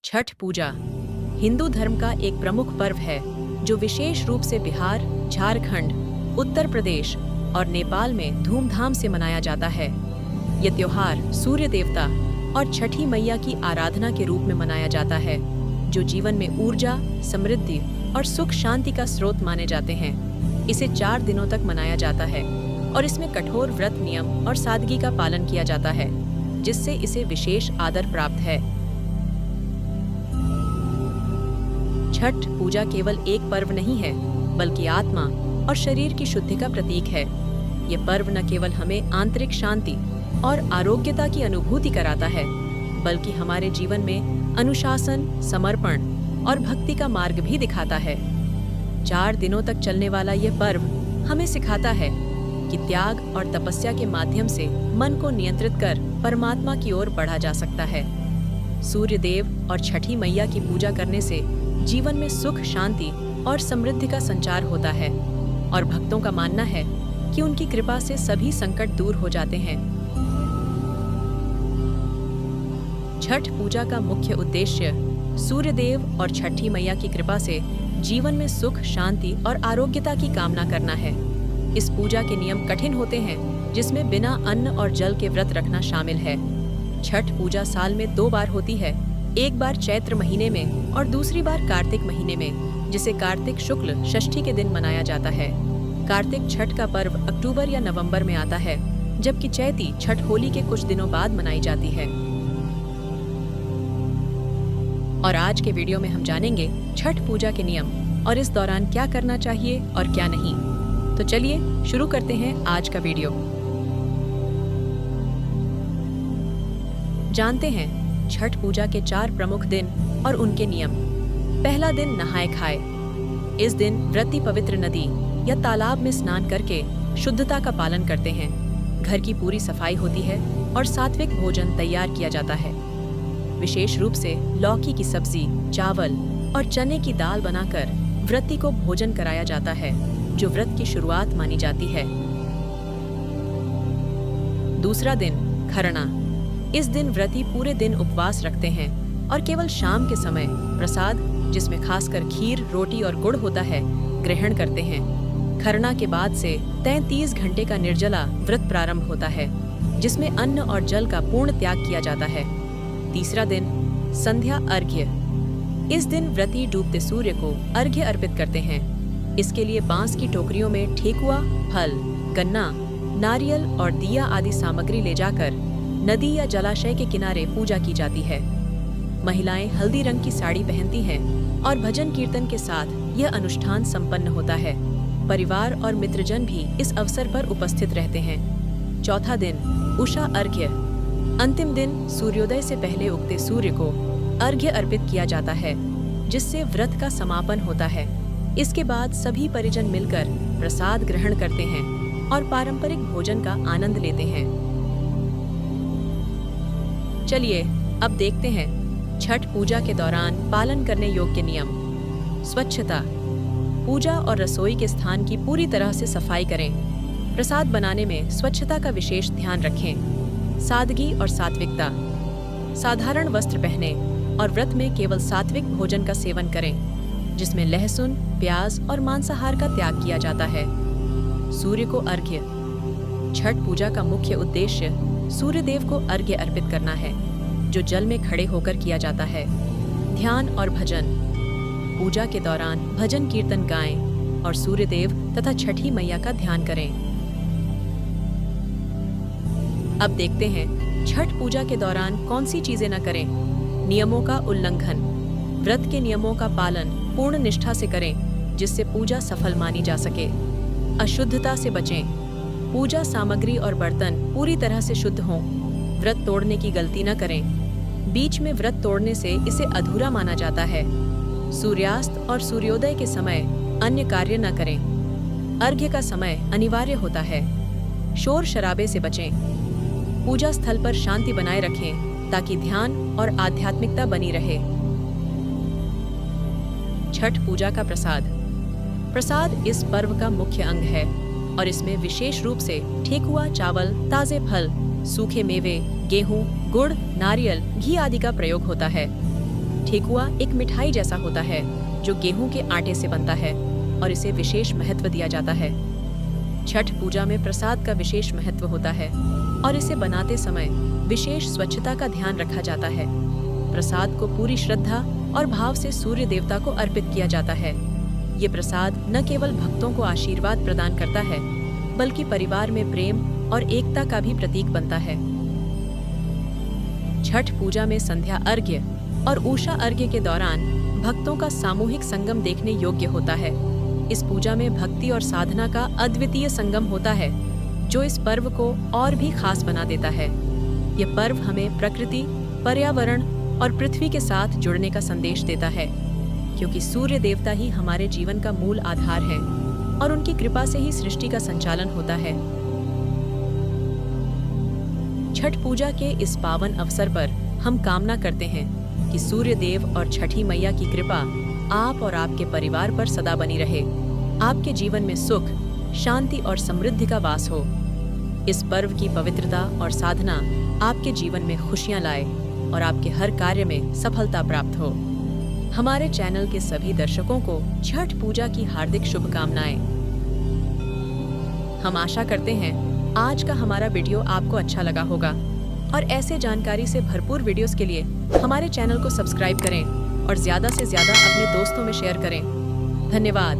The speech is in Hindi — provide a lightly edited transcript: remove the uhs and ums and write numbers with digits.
छठ पूजा हिंदू धर्म का एक प्रमुख पर्व है जो विशेष रूप से बिहार, झारखंड, उत्तर प्रदेश और नेपाल में धूमधाम से मनाया जाता है। ये त्योहार सूर्य देवता और छठी मैया की आराधना के रूप में मनाया जाता है, जो जीवन में ऊर्जा, समृद्धि और सुख शांति का स्रोत माने जाते हैं। इसे 4 दिनों तक मनाया जाता है और इसमें कठोर व्रत नियम और सादगी का पालन किया जाता है, जिससे इसे विशेष आदर प्राप्त है। छठ पूजा केवल एक पर्व नहीं है, बल्कि आत्मा और शरीर की शुद्धि का प्रतीक है। ये पर्व न केवल हमें आंतरिक शांति और आरोग्यता की अनुभूति कराता है, बल्कि हमारे जीवन में अनुशासन, समर्पण और भक्ति का मार्ग भी दिखाता है। 4 दिनों तक चलने वाला यह पर्व हमें सिखाता है कि त्याग और तपस्या के माध्यम से मन को नियंत्रित कर परमात्मा की ओर बढ़ा जा सकता है। सूर्य देव और छठी मैया की पूजा करने से जीवन में सुख, शांति और समृद्धि का संचार होता है और भक्तों का मानना है कि उनकी कृपा से सभी संकट दूर हो जाते हैं। छठ पूजा का मुख्य उद्देश्य सूर्य देव और छठी मैया की कृपा से जीवन में सुख, शांति और आरोग्यता की कामना करना है। इस पूजा के नियम कठिन होते हैं, जिसमें बिना अन्न और जल के व्रत रखना शामिल है। छठ पूजा साल में 2 बार होती है, एक बार चैत्र महीने में और दूसरी बार कार्तिक महीने में, जिसे कार्तिक शुक्ल षष्ठी के दिन मनाया जाता है। कार्तिक छठ का पर्व अक्टूबर या नवंबर में आता है, जबकि चैती छठ होली के कुछ दिनों बाद मनाई जाती है। और आज के वीडियो में हम जानेंगे छठ पूजा के नियम और इस दौरान क्या करना चाहिए और क्या नहीं। तो चलिए शुरू करते हैं आज का वीडियो। जानते हैं छठ पूजा के 4 प्रमुख दिन और उनके नियम। पहला दिन नहाए खाए। इस दिन व्रती पवित्र नदी या तालाब में स्नान करके शुद्धता का पालन करते हैं। घर की पूरी सफाई होती है और सात्विक भोजन तैयार किया जाता है। विशेष रूप से लौकी की सब्जी, चावल और चने की दाल बनाकर व्रती को भोजन कराया जाता है, जो व्रत की शुरुआत मानी जाती है। दूसरा दिन खरना। इस दिन व्रती पूरे दिन उपवास रखते हैं और केवल शाम के समय प्रसाद, जिसमें खासकर खीर, रोटी और गुड़ होता है, ग्रहण करते हैं। खरना के बाद से 33 घंटे का निर्जला व्रत प्रारंभ होता है, जिसमें अन्न और जल का पूर्ण त्याग किया जाता है। तीसरा दिन संध्या अर्घ्य। इस दिन व्रती डूबते सूर्य को अर्घ्य अर्पित करते हैं। इसके लिए बांस की टोकरियों में ठेकुआ, फल, गन्ना, नारियल और दिया आदि सामग्री ले जाकर नदी या जलाशय के किनारे पूजा की जाती है। महिलाएं हल्दी रंग की साड़ी पहनती हैं और भजन कीर्तन के साथ यह अनुष्ठान संपन्न होता है। परिवार और मित्रजन भी इस अवसर पर उपस्थित रहते हैं। चौथा दिन उषा अर्घ्य। अंतिम दिन सूर्योदय से पहले उगते सूर्य को अर्घ्य अर्पित किया जाता है, जिससे व्रत का समापन होता है। इसके बाद सभी परिजन मिलकर प्रसाद ग्रहण करते हैं और पारंपरिक भोजन का आनंद लेते हैं। चलिए अब देखते हैं छठ पूजा के दौरान पालन करने योग्य नियम। स्वच्छता। पूजा और रसोई के स्थान की पूरी तरह से सफाई करें। प्रसाद बनाने में स्वच्छता का विशेष ध्यान रखें। सादगी और सात्विकता। साधारण वस्त्र पहने और व्रत में केवल सात्विक भोजन का सेवन करें, जिसमें लहसुन, प्याज और मांसाहार का त्याग किया जाता है। सूर्य को अर्घ्य। छठ पूजा का मुख्य उद्देश्य सूर्य देव को अर्घ्य अर्पित करना है, जो जल में खड़े होकर किया जाता है। ध्यान और भजन। पूजा के दौरान भजन कीर्तन गाएं और सूर्य देव तथा छठी मैया का ध्यान करें। अब देखते हैं छठ पूजा के दौरान कौन सी चीजें न करें। नियमों का उल्लंघन। व्रत के नियमों का पालन पूर्ण निष्ठा से करें, जिससे पूजा सफल मानी जा सके। अशुद्धता से बचें। पूजा सामग्री और बर्तन पूरी तरह से शुद्ध हों। व्रत तोड़ने की गलती न करें। बीच में व्रत तोड़ने से इसे अधूरा माना जाता है। सूर्यास्त और सूर्योदय के समय अन्य कार्य न करें। अर्घ्य का समय अनिवार्य होता है। शोर शराबे से बचें। पूजा स्थल पर शांति बनाए रखें, ताकि ध्यान और आध्यात्मिकता बनी रहे। छठ पूजा का प्रसाद। प्रसाद इस पर्व का मुख्य अंग है और इसमें विशेष रूप से ठेकुआ, चावल, ताजे फल, सूखे मेवे, गेहूं, गुड़, नारियल, घी आदि का प्रयोग होता है। ठेकुआ एक मिठाई जैसा होता है जो गेहूं के आटे से बनता है और इसे विशेष महत्व दिया जाता है। छठ पूजा में प्रसाद का विशेष महत्व होता है और इसे बनाते समय विशेष स्वच्छता का ध्यान रखा जाता है। प्रसाद को पूरी श्रद्धा और भाव से सूर्य देवता को अर्पित किया जाता है। ये प्रसाद न केवल भक्तों को आशीर्वाद प्रदान करता है, बल्कि परिवार में प्रेम और एकता का भी प्रतीक बनता है। छठ पूजा में संध्या अर्घ्य और उषा अर्घ्य के दौरान भक्तों का सामूहिक संगम देखने योग्य होता है। इस पूजा में भक्ति और साधना का अद्वितीय संगम होता है, जो इस पर्व को और भी खास बना देता है। यह पर्व हमें प्रकृति, पर्यावरण और पृथ्वी के साथ जुड़ने का संदेश देता है, क्योंकि सूर्य देवता ही हमारे जीवन का मूल आधार है और उनकी कृपा से ही सृष्टि का संचालन होता है। छठ पूजा के इस पावन अवसर पर हम कामना करते हैं कि सूर्य देव और छठी मैया की कृपा आप और आपके परिवार पर सदा बनी रहे। आपके जीवन में सुख, शांति और समृद्धि का वास हो। इस पर्व की पवित्रता और साधना आपके जीवन में खुशियां लाए और आपके हर कार्य में सफलता प्राप्त हो। हमारे चैनल के सभी दर्शकों को छठ पूजा की हार्दिक शुभकामनाएं। हम आशा करते हैं आज का हमारा वीडियो आपको अच्छा लगा होगा और ऐसे जानकारी से भरपूर वीडियोस के लिए हमारे चैनल को सब्सक्राइब करें और ज़्यादा से ज़्यादा अपने दोस्तों में शेयर करें। धन्यवाद।